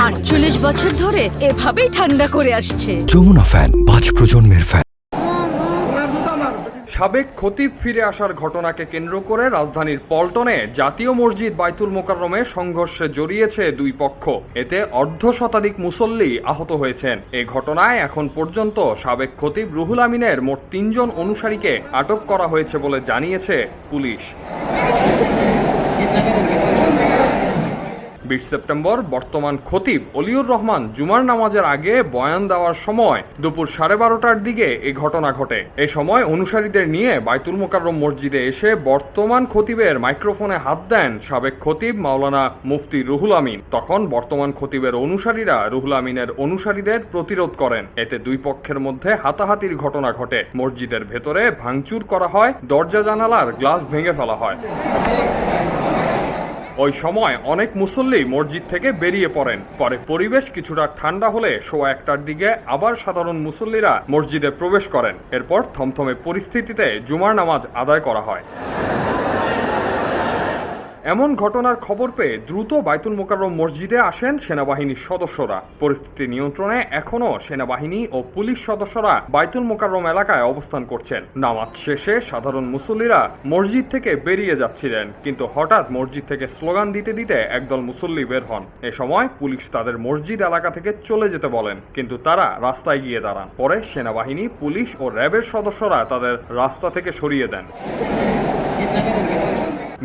আটচল্লিশ বছর ধরে এভাবেই ঠান্ডা করে আসছে। যমুনা ফ্যান, 5 প্রজন্মের ফ্যান। সাবেক খতিব ফিরে আসার ঘটনাকে কেন্দ্র করে রাজধানীর পল্টনে জাতীয় মসজিদ বাইতুল মোকাররমে সংঘর্ষে জড়িয়েছে দুই পক্ষ। এতে অর্ধশতাধিক মুসল্লি আহত হয়েছেন। এ ঘটনায় এখন পর্যন্ত সাবেক খতিব রুহুল আমিনের মোট 3 জন অনুসারীকে আটক করা হয়েছে বলে জানিয়েছে পুলিশ। 20 সেপ্টেম্বর বর্তমান খতিব অলিউর রহমান জুমার নামাজের আগে বয়ান দেওয়ার সময় দুপুর 12:30টার দিকে এ ঘটনা ঘটে। এ সময় অনুসারীদের নিয়ে বাইতুল মোকাররম মসজিদে এসে বর্তমান খতিবের মাইক্রোফোনে হাত দেন সাবেক খতিব মাওলানা মুফতি রুহুল আমিন। তখন বর্তমান খতিবের অনুসারীরা রুহুল আমিনের অনুসারীদের প্রতিরোধ করেন। এতে দুই পক্ষের মধ্যে হাতাহাতির ঘটনা ঘটে। মসজিদের ভেতরে ভাঙচুর করা হয়, দরজা জানালার গ্লাস ভেঙে ফেলা হয়। ওই সময় অনেক মুসল্লি মসজিদ থেকে বেরিয়ে পড়েন। পরে পরিবেশ কিছুটা ঠান্ডা হলে 1:15টার দিকে আবার সাধারণ মুসল্লিরা মসজিদে প্রবেশ করেন। এরপর থমথমে পরিস্থিতিতে জুমার নামাজ আদায় করা হয়। এমন ঘটনার খবর পেয়ে দ্রুত বাইতুল মোকাররম মসজিদে আসেন সেনাবাহিনীর সদস্যরা। পরিস্থিতি নিয়ন্ত্রণে এখনও সেনাবাহিনী ও পুলিশ সদস্যরা বাইতুল মোকাররম এলাকায় অবস্থান করছেন। নামাজ শেষে সাধারণ মুসল্লিরা মসজিদ থেকে বেরিয়ে যাচ্ছিলেন, কিন্তু হঠাৎ মসজিদ থেকে স্লোগান দিতে দিতে একদল মুসল্লি বের হন। এ সময় পুলিশ তাদের মসজিদ এলাকা থেকে চলে যেতে বলেন, কিন্তু তারা রাস্তায় গিয়ে দাঁড়ান। পরে সেনাবাহিনী, পুলিশ ও র্যাবের সদস্যরা তাদের রাস্তা থেকে সরিয়ে দেন।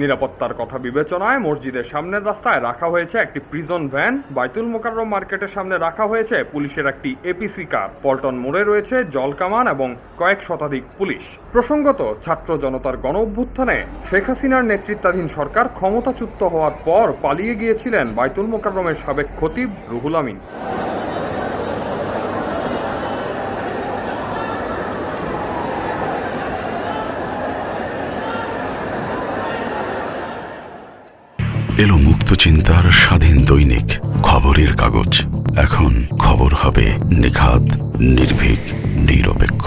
নিরাপত্তার কথা বিবেচনায় মসজিদের সামনের রাস্তায় রাখা হয়েছে একটি প্রিজন ভ্যান। বাইতুল মোকাররম মার্কেটের সামনে রাখা হয়েছে পুলিশের একটি এপিসি কার। পল্টন মোড়ে রয়েছে জলকামান এবং কয়েক শতাধিক পুলিশ। প্রসঙ্গত, ছাত্র জনতার গণ অভ্যুত্থানে শেখ হাসিনার নেতৃত্বাধীন সরকার ক্ষমতাচ্যুত হওয়ার পর পালিয়ে গিয়েছিলেন বাইতুল মোকাররমের সাবেক খতিব রুহুল আমিন। এলো মুক্ত চিন্তার স্বাধীন দৈনিক খবরের কাগজ। এখন খবর হবে নিখাত, নির্ভীক, নিরপেক্ষ।